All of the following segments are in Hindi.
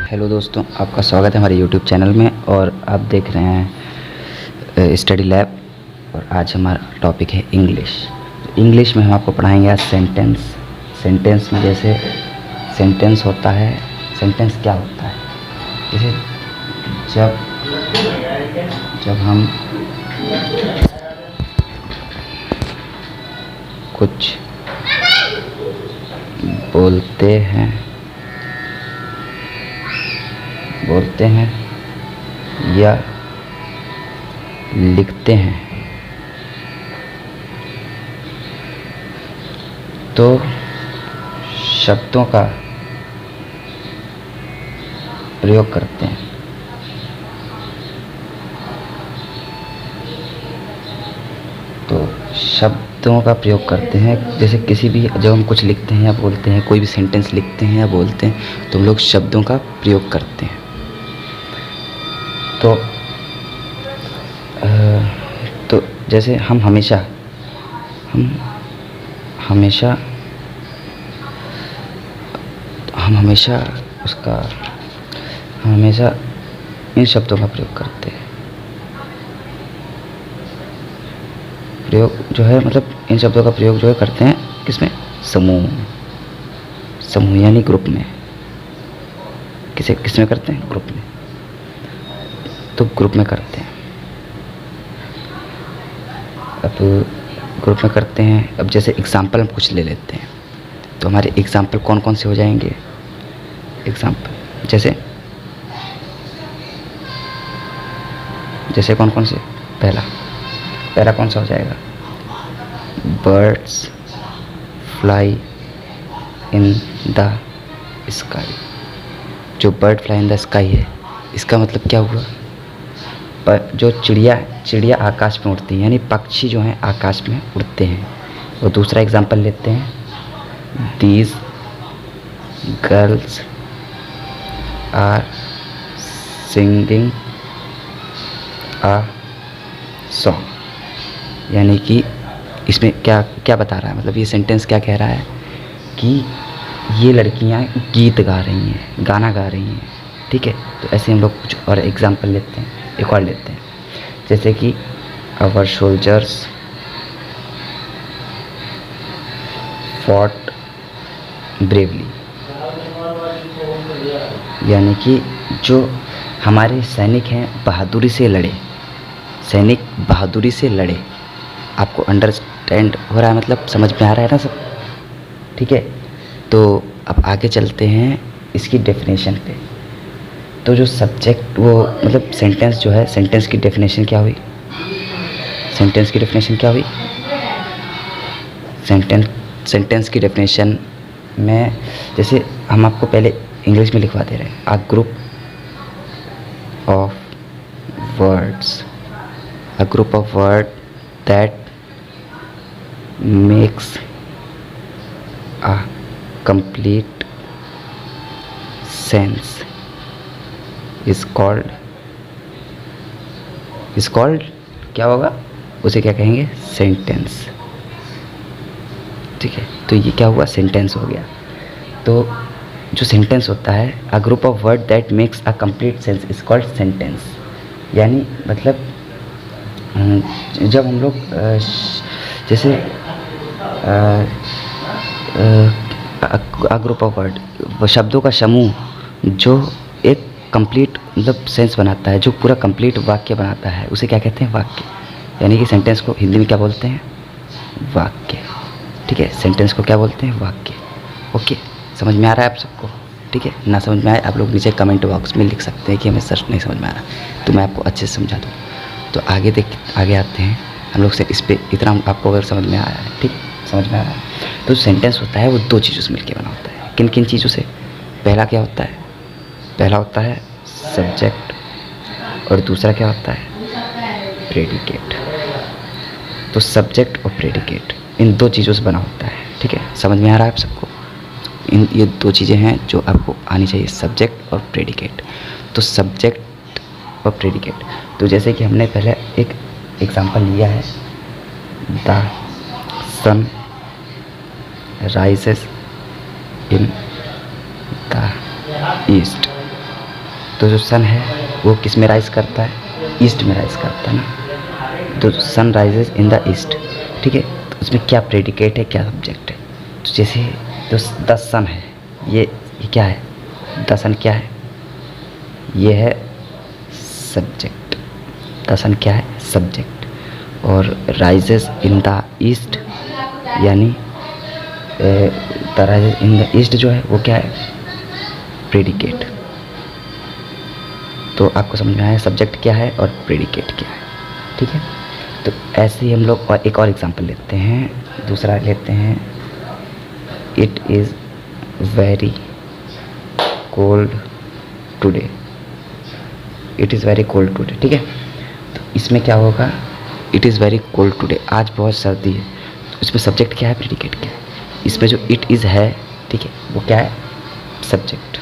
हेलो दोस्तों, आपका स्वागत है हमारे यूट्यूब चैनल में। और आप देख रहे हैं स्टडी लैब। और आज हमारा टॉपिक है इंग्लिश। इंग्लिश में हम आपको पढ़ाएंगे आज सेंटेंस। सेंटेंस में जैसे सेंटेंस होता है, सेंटेंस क्या होता है, जैसे जब हम कुछ बोलते हैं या लिखते हैं तो शब्दों का प्रयोग करते हैं। तो शब्दों का प्रयोग करते हैं, जैसे किसी भी जब हम कुछ लिखते हैं या बोलते हैं, कोई भी सेंटेंस लिखते हैं या बोलते हैं तो हम लोग शब्दों का प्रयोग करते हैं। तो जैसे हम हमेशा इन शब्दों का प्रयोग करते हैं। प्रयोग जो है मतलब इन शब्दों का प्रयोग जो है करते हैं किसमें? समूह यानी ग्रुप में। किसमें करते हैं? ग्रुप में। तो ग्रुप में करते हैं। अब ग्रुप में करते हैं। अब जैसे एग्जाम्पल हम कुछ ले लेते हैं तो हमारे एग्जाम्पल कौन कौन से हो जाएंगे? एग्जाम्पल जैसे कौन कौन से? पहला कौन सा हो जाएगा? Birds fly in the sky. जो bird fly in the sky है, इसका मतलब क्या हुआ? पर जो चिड़िया आकाश में उड़ती हैं, यानी पक्षी जो हैं आकाश में उड़ते हैं। और दूसरा एग्जाम्पल लेते हैं, these girls are singing a song. यानी कि इसमें क्या बता रहा है, मतलब ये सेंटेंस क्या कह रहा है कि ये लड़कियां गीत गा रही हैं, गाना गा रही हैं। ठीक है, तो ऐसे हम लोग कुछ और एग्जाम्पल लेते हैं, एक और लेते हैं, जैसे कि आवर सोल्जर्स फॉट ब्रेवली। यानी कि जो हमारे सैनिक हैं बहादुरी से लड़े। आपको अंडरस्टैंड हो रहा है, मतलब समझ में आ रहा है ना सब? ठीक है, तो अब आगे चलते हैं इसकी डेफिनेशन पे। तो जो सब्जेक्ट वो मतलब सेंटेंस जो है, सेंटेंस की डेफिनेशन क्या हुई? सेंटेंस की डेफिनेशन में जैसे हम आपको पहले इंग्लिश में लिखवा दे रहे हैं, a group of word that makes a complete sense is called क्या होगा? उसे क्या कहेंगे? सेंटेंस। ठीक है, तो ये क्या हुआ? सेंटेंस हो गया। तो जो सेंटेंस होता है, a group of word that makes a complete sense is called sentence. यानी मतलब जब हम लोग जैसे अ ग्रुप ऑफ वर्ड, शब्दों का समूह जो एक कंप्लीट मतलब सेंस बनाता है, जो पूरा कंप्लीट वाक्य बनाता है, उसे क्या कहते हैं? वाक्य। यानी कि सेंटेंस को हिंदी में क्या बोलते हैं? वाक्य। ठीक है, सेंटेंस को क्या बोलते हैं? वाक्य। ओके, समझ में आ रहा है आप सबको? ठीक है, ना समझ में आए आप लोग नीचे कमेंट बॉक्स में लिख सकते हैं कि हमें सर नहीं समझ में आ रहा, तो मैं आपको अच्छे से समझा दूँ। तो आगे आते हैं हम लोग से। इस पर इतना आपको अगर समझ में आया है, ठीक, समझ में आ रहा है, तो सेंटेंस होता है वो दो चीज़ों से मिलकर बना होता है। किन चीज़ों से? पहला क्या होता है? पहला होता है सब्जेक्ट, और दूसरा क्या होता है? प्रेडिकेट। तो सब्जेक्ट और प्रेडिकेट इन दो चीज़ों से बना होता है। ठीक है, समझ में आ रहा है आप सबको? ये दो चीज़ें हैं जो आपको आनी चाहिए, सब्जेक्ट और प्रेडिकेट। तो सब्जेक्ट और प्रेडिकेट, तो जैसे कि हमने पहले एक एग्जांपल लिया है, the sun rises in the east. तो जो सन है वो किस में राइज करता है? ईस्ट में राइज करता है ना। तो sun rises in the east, ठीक है। तो उसमें क्या प्रेडिकेट है, क्या सब्जेक्ट है? तो जैसे तो द सन है, ये क्या है? द सन क्या है? ये है सब्जेक्ट। द सन क्या है? सब्जेक्ट। और राइजेस इन द ईस्ट यानी the rises in the east जो है वो क्या है? प्रेडिकेट। तो आपको समझ में आया सब्जेक्ट क्या है और प्रेडिकेट क्या है, ठीक है। तो ऐसे ही हम लोग और एक और एग्जांपल लेते हैं, दूसरा लेते हैं। It is very cold today. It is very cold today, ठीक है। तो इसमें क्या होगा? It is very cold today, आज बहुत सर्दी है। तो इसमें सब्जेक्ट क्या है, प्रेडिकेट क्या है? इसमें जो इट इज़ है, ठीक है, वो क्या है? सब्जेक्ट।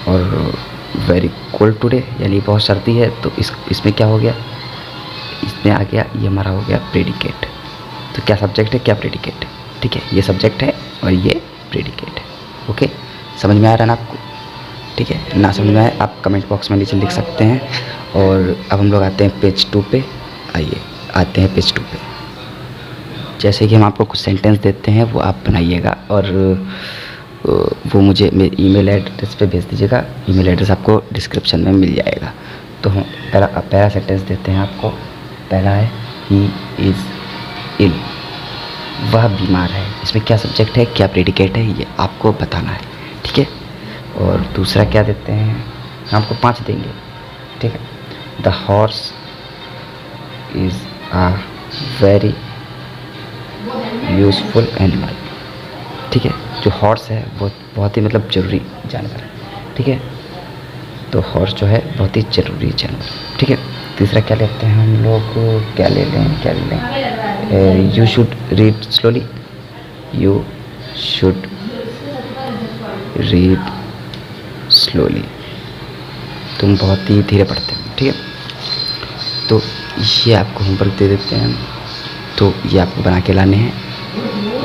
और वेरी कोल्ड टुडे यानी बहुत सर्दी है, तो इसमें क्या हो गया? इसमें आ गया, ये हमारा हो गया प्रेडिकेट। तो क्या सब्जेक्ट है, क्या प्रेडिकेट है, ठीक है। ये सब्जेक्ट है और ये प्रेडिकेट है। ओके, समझ में आ रहा है ना आपको? ठीक है, ना समझ में आए आप कमेंट बॉक्स में नीचे लिख सकते हैं। और अब हम लोग आते हैं पेज 2 पे। आइए आते हैं पेज 2 पे। जैसे कि हम आपको कुछ सेंटेंस देते हैं वो आप बनाइएगा और वो मुझे मेरे ईमेल एड्रेस पे भेज दीजिएगा। ईमेल एड्रेस आपको डिस्क्रिप्शन में मिल जाएगा। तो हम पहला सेंटेंस देते हैं आपको। पहला है ही इज़ इल, वह बीमार है। इसमें क्या सब्जेक्ट है, क्या प्रेडिकेट है, ये आपको बताना है, ठीक है। और दूसरा क्या देते हैं, हम आपको 5 देंगे, ठीक है। The horse is a very useful animal, ठीक है। जो हॉर्स है वो बहुत ही मतलब ज़रूरी जानवर है, ठीक है। तो हॉर्स जो है बहुत ही ज़रूरी जानवर, ठीक है। तीसरा क्या लेते हैं हम लोग, क्या ले लें, you should read slowly. You should read slowly, तुम बहुत ही धीरे पढ़ते हो, ठीक है। तो ये आपको होमवर्क दे देते हैं। तो ये आपको बना के लाने हैं।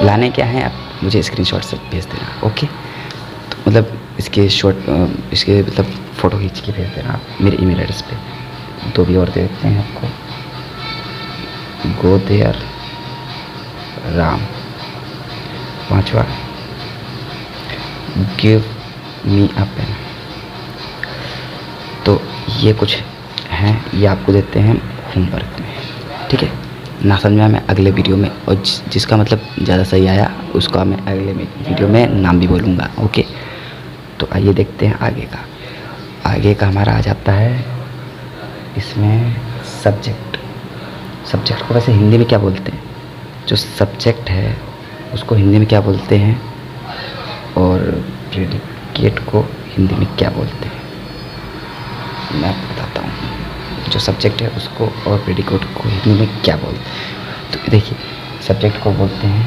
लाने क्या हैं, आप मुझे स्क्रीनशॉट से भेज देना, ओके। तो मतलब इसके मतलब फ़ोटो खींच के भेज देना आप मेरे ईमेल एड्रेस पे। 2 भी और दे देते हैं आपको। Go there Ram. 5वां, गिव मी अ पेन। तो ये कुछ हैं, ये आपको देते हैं होमवर्क में, ठीक है। ना समझ में आया मैं अगले वीडियो में, और जिसका मतलब ज़्यादा सही आया उसका मैं अगले वीडियो में नाम भी बोलूँगा, ओके। तो आइए देखते हैं आगे का। आगे का हमारा आ जाता है इसमें सब्जेक्ट। सब्जेक्ट को वैसे हिंदी में क्या बोलते हैं? जो सब्जेक्ट है उसको हिंदी में क्या बोलते हैं, और प्रेडिकेट को हिंदी में क्या बोलते हैं, मैं आपको बताता हूँ। जो सब्जेक्ट है उसको और प्रेडिकेट को हिंदी में क्या बोलते हैं? तो देखिए, सब्जेक्ट को बोलते हैं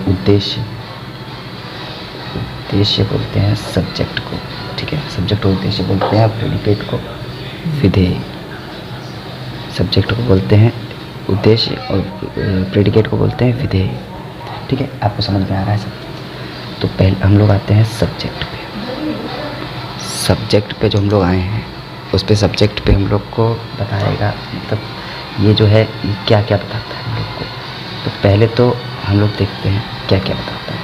उद्देश्य। उद्देश्य बोलते हैं सब्जेक्ट को, ठीक है। सब्जेक्ट और उद्देश्य बोलते हैं, प्रेडिकेट को विधेय। सब्जेक्ट को बोलते हैं उद्देश्य और प्रेडिकेट को बोलते हैं विधेय, ठीक है। आपको समझ में आ रहा है सब? तो पहले हम लोग आते हैं सब्जेक्ट पे। सब्जेक्ट पे जो हम लोग आए हैं उस पे सब्जेक्ट पे हम लोग को बताएगा, मतलब ये जो है ये क्या क्या बताता है हम लोग को। तो पहले तो हम लोग देखते हैं क्या क्या बताता है।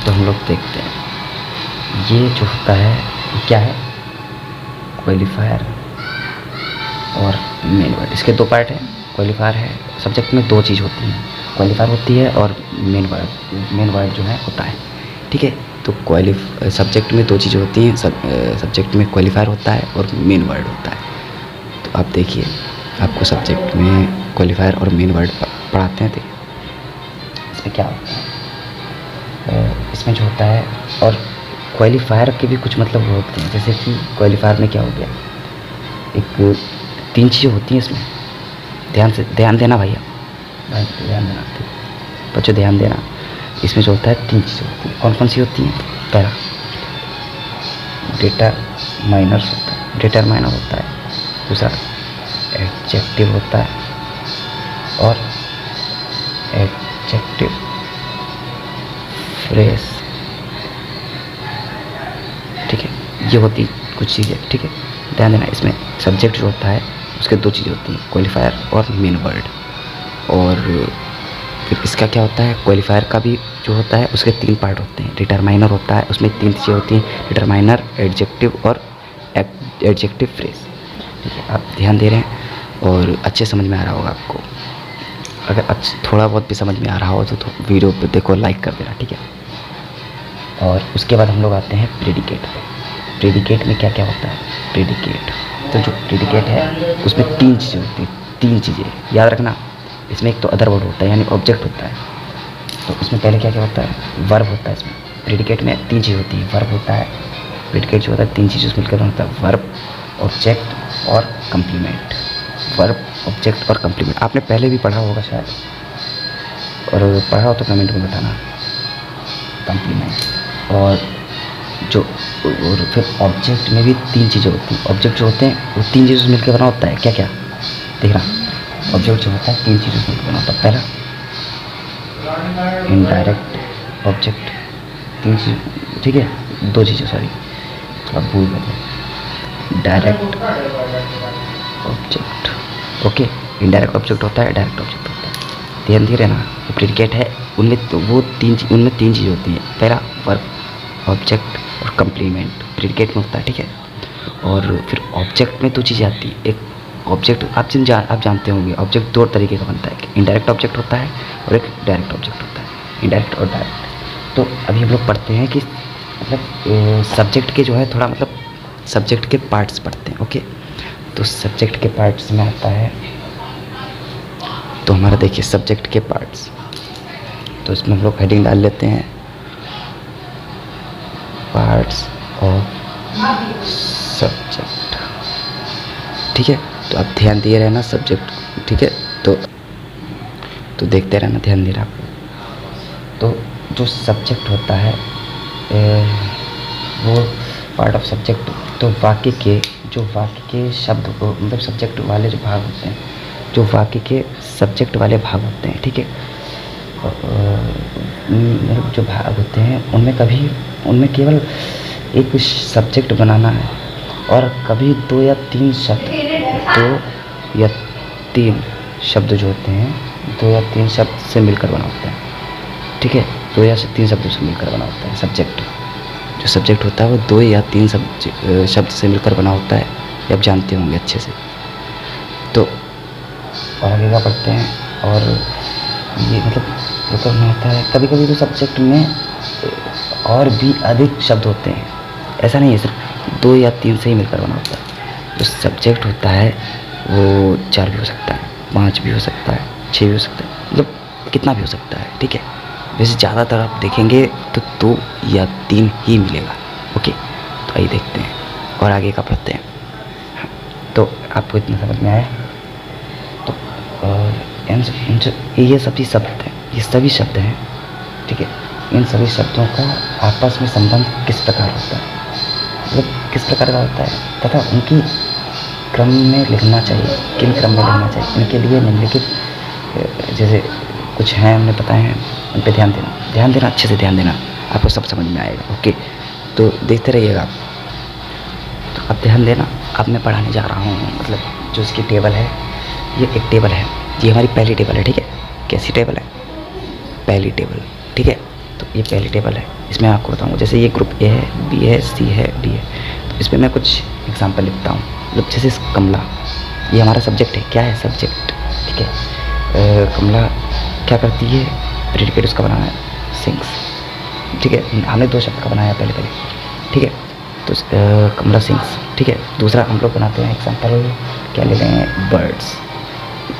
तो हम लोग देखते हैं ये जो होता है ये क्या है, क्वालिफायर और मेन वर्ड। इसके 2 पार्ट हैं। क्वालिफायर है, सब्जेक्ट में 2 चीज़ होती हैं, क्वालिफायर होती है और मेन वर्ड जो है होता है, ठीक है। तो सब्जेक्ट में 2 चीज़ें होती हैं, सब्जेक्ट में क्वालिफायर होता है और मेन वर्ड होता है। तो आप देखिए, आपको सब्जेक्ट में क्वालिफायर और मेन वर्ड पढ़ाते हैं। देखिए इसमें क्या होता है, इसमें जो होता है, और क्वालिफायर के भी कुछ मतलब होते हैं। जैसे कि क्वालिफायर में क्या हो गया, एक 3 चीज़ें होती हैं इसमें। ध्यान देना भैया, ध्यान देना बच्चों, ध्यान देना। इसमें जो होता है 3 चीज़ें होती हैं। कौन कौन सी होती हैं? पहला डिटरमाइनर्स होता है, डिटरमाइनर होता है। दूसरा एडजेक्टिव होता है और एडजेक्टिव फ्रेज, ये होती कुछ चीज़ें, ठीक है। ध्यान देना, इसमें सब्जेक्ट जो होता है उसके दो चीज़ें होती हैं, क्वालिफायर और मेन वर्ड। और फिर इसका क्या होता है, क्वालिफायर का भी जो होता है उसके तीन पार्ट होते हैं। डिटरमाइनर होता है, उसमें तीन चीज़ें होती हैं, डिटरमाइनर, एडजेक्टिव और एडजेक्टिव फ्रेज, ठीक है। आप ध्यान दे रहे हैं और अच्छे समझ में आ रहा होगा आपको। अगर थोड़ा बहुत भी समझ में आ रहा हो तो वीडियो पे देखो, लाइक कर देना, ठीक है। और उसके बाद हम लोग आते हैं प्रेडिकेट पे। प्रेडिकेट में क्या क्या होता है, प्रेडिकेट तो जो प्रेडिकेट है उसमें तीन चीज़ें होती हैं, तीन चीज़ें याद रखना। इसमें एक तो अदर वर्ड होता है यानी ऑब्जेक्ट होता है। तो उसमें पहले क्या क्या होता है, वर्ब होता है। इसमें प्रेडिकेट में तीन चीज़ होती है, वर्ब होता है, प्रेडिकेट जो होता है तीन चीज़ों से मिलकर बनता है, वर्ब, ऑब्जेक्ट और कंप्लीमेंट। वर्ब, ऑब्जेक्ट और कंप्लीमेंट आपने पहले भी पढ़ा होगा शायद, और पढ़ा हो तो कमेंट में बताना। कंप्लीमेंट और जो और फिर ऑब्जेक्ट में भी तीन चीज़ें होती हैं। ऑब्जेक्ट जो होते हैं वो तीन चीज़ों से मिलकर बना होता है, क्या क्या देखना। ऑब्जेक्ट जो होता है तीन चीज़ों से मिलकर बना होता है। पहला इनडायरेक्ट ऑब्जेक्ट, तीन चीज़, ठीक है, दो चीज़ें, सॉरी थोड़ा भूल गया। Direct object, okay, indirect object होता है, डायरेक्ट ऑब्जेक्ट होता है। ध्यान दे रहे ना, जो प्रेडिकेट है उनमें तो वो उनमें तीन चीज़ें होती हैं, पहला वर्ब, ऑब्जेक्ट और कंप्लीमेंट प्रेडिकेट में होता है, ठीक है। और फिर ऑब्जेक्ट में दो चीज़ें आती हैं। एक ऑब्जेक्ट आप जानते होंगे, ऑब्जेक्ट दो तरीके का बनता है, एक इनडायरेक्ट ऑब्जेक्ट होता है और एक डायरेक्ट ऑब्जेक्ट होता है, इनडायरेक्ट और डायरेक्ट। तो अभी हम लोग पढ़ते हैं कि मतलब सब्जेक्ट के जो है थोड़ा मतलब सब्जेक्ट के पार्ट्स पढ़ते हैं, ओके। तो सब्जेक्ट के पार्ट्स में आता है, तो हमारा देखिए सब्जेक्ट के पार्ट्स, तो इसमें हम लोग हेडिंग डाल लेते हैं, पार्ट्स ऑफ सब्जेक्ट, ठीक है। तो आप ध्यान दिए रहना सब्जेक्ट, ठीक है। तो देखते रहना, ध्यान दे रहा आपको। तो जो सब्जेक्ट होता है वो पार्ट ऑफ सब्जेक्ट, तो वाक्य के शब्द को मतलब सब्जेक्ट वाले जो भाग होते हैं, जो वाक्य के सब्जेक्ट वाले भाग होते हैं, ठीक है। मतलब जो भाग होते हैं उनमें केवल एक सब्जेक्ट बनाना है, और कभी दो या तीन शब्द जो होते हैं, दो या तीन शब्द से मिलकर बना होता है, ठीक है। दो या तीन शब्दों से मिलकर बना होता है सब्जेक्ट। जो सब्जेक्ट होता है वो दो या तीन शब्द से मिलकर बना होता है, ये आप जानते होंगे अच्छे से। तो और आगे का पढ़ते हैं, और ये मतलब वो करना होता है। कभी कभी तो सब्जेक्ट में और भी अधिक शब्द होते हैं, ऐसा नहीं है सिर्फ दो या तीन से ही मिलकर बना होता है। जो सब्जेक्ट होता है वो 4 भी हो सकता है, 5 भी हो सकता है, 6 भी हो सकता है, मतलब कितना भी हो सकता है, ठीक है। वैसे ज़्यादातर आप देखेंगे तो 2 या 3 ही मिलेगा, ओके। तो आइए देखते हैं और आगे का पढ़ते हैं। तो आपको इतना समझ में आया? तो ये सभी शब्द हैं, ये सभी शब्द हैं, ठीक है। इन सभी शब्दों का आपस में संबंध किस प्रकार होता है, मतलब किस प्रकार का होता है, तथा उनकी क्रम में लिखना चाहिए, किन क्रम में लिखना चाहिए, इनके लिए निम्नलिखित जैसे कुछ हैं हमने बताए हैं, उन पर ध्यान देना, अच्छे से ध्यान देना, आपको सब समझ में आएगा, ओके। तो देखते रहिएगा आप। तो अब ध्यान देना, अब मैं पढ़ाने जा रहा हूँ, मतलब जो इसकी टेबल है, ये एक टेबल है, ये हमारी पहली टेबल है, ठीक है। कैसी टेबल है? पहली टेबल, ठीक है। तो ये पहली टेबल है, इसमें आपको बताऊँगा, जैसे ये ग्रुप ए है, बी है, सी है, डी है। तो इसमें मैं कुछ एग्जाम्पल लिखता हूँ, मतलब जैसे कमला, ये हमारा सब्जेक्ट है, क्या है? सब्जेक्ट, ठीक है। कमला क्या करती है? प्रेडिकेट उसका बनाना है, सिंग्स, ठीक है। हमने 2 शब्द का बनाया पहले, ठीक है। तो कमला सिंग्स, ठीक है। दूसरा हम लोग बनाते हैं एग्जाम्पल, क्या ले लें? बर्ड्स,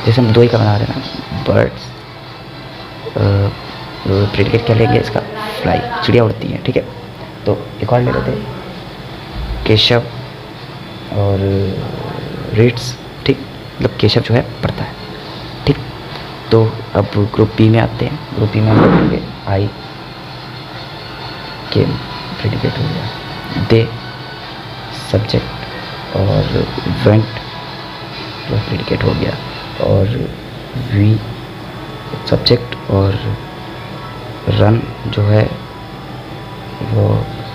जैसे हम 2 ही का बना रहे हैं ना, बर्ड्स। प्रेडिकेट क्या लेंगे इसका? फ्लाई, चिड़िया उड़ती है, ठीक है। तो एक और ले लेते हैं, केशव और रीड्स, ठीक, मतलब केशव जो है पढ़ता है, ठीक। तो अब ग्रुप बी में आते हैं, ग्रुप बी में हम लोग लेंगे आई, केम, प्रेडिकेट हो गया, दे सब्जेक्ट, और वेंट जो प्रेडिकेट हो गया, और वी सब्जेक्ट, और रन जो है वो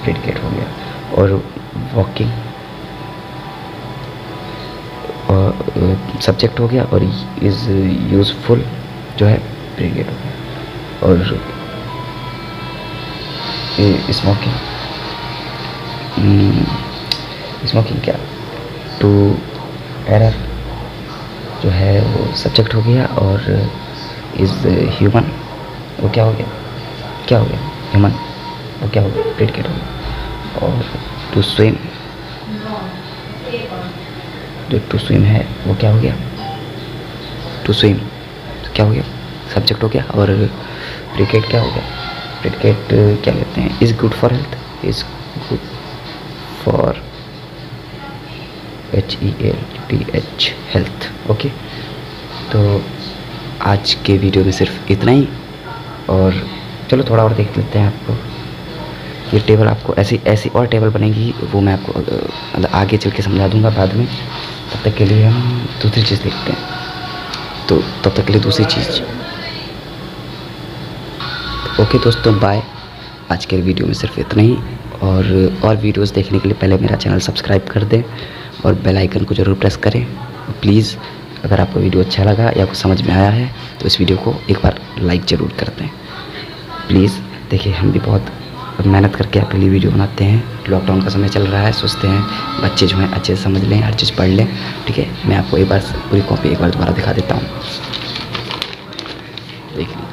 प्रेडिकेट हो गया, और वॉकिंग और सब्जेक्ट हो गया, और इज़ यूज़फुल जो है प्रीडिकेट हो गया। और स्मोकिंग, स्मोकिंग क्या, टू एरर जो है वो सब्जेक्ट हो गया, और इज़ ह्यूमन वो क्या हो गया, क्या हो गया ह्यूमन, वो क्या हो गया प्रेडिकेट हो गया। और टू स्विम, जो टू स्विम है वो क्या हो गया, टू स्विम क्या हो गया सब्जेक्ट हो गया। और प्रेडिकेट क्या हो गया, प्रेडिकेट क्या कहते हैं, is good for health, is good for HELTH health. Okay, तो आज के वीडियो में सिर्फ इतना ही, और चलो थोड़ा और देख लेते हैं। आपको ये टेबल, आपको ऐसी ऐसी और टेबल बनेगी, वो मैं आपको मतलब आगे चल के समझा दूंगा बाद में। तब तक के लिए हम दूसरी चीज़ देखते हैं। तो तब तक के लिए दूसरी चीज़, ओके दोस्तों, बाय। आज के वीडियो में सिर्फ इतना ही, और वीडियोस देखने के लिए पहले मेरा चैनल सब्सक्राइब कर दें और बेल आइकन को ज़रूर प्रेस करें। प्लीज़, अगर आपको वीडियो अच्छा लगा या कुछ समझ में आया है तो इस वीडियो को एक बार लाइक ज़रूर कर दें प्लीज़। देखिए, हम भी बहुत मेहनत करके आपके लिए वीडियो बनाते हैं। लॉकडाउन का समय चल रहा है, सोचते हैं बच्चे जो हैं अच्छे से समझ लें, हर चीज़ पढ़ लें। ठीक है, मैं आपको एक बार पूरी कॉपी एक बार दोबारा दिखा देता हूँ।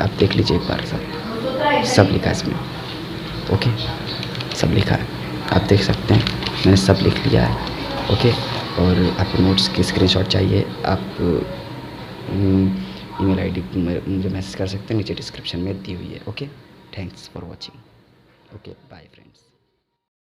आप देख लीजिए एक बार, सब लिखा है इसमें। ओके, सब लिखा है, आप देख सकते हैं, मैंने सब लिख लिया है। ओके, और आपको नोट्स की स्क्रीनशॉट चाहिए, आप ईमेल आईडी मुझे मैसेज कर सकते हैं, नीचे डिस्क्रिप्शन में दी हुई है। Okay, thanks for watching. Okay, bye friends.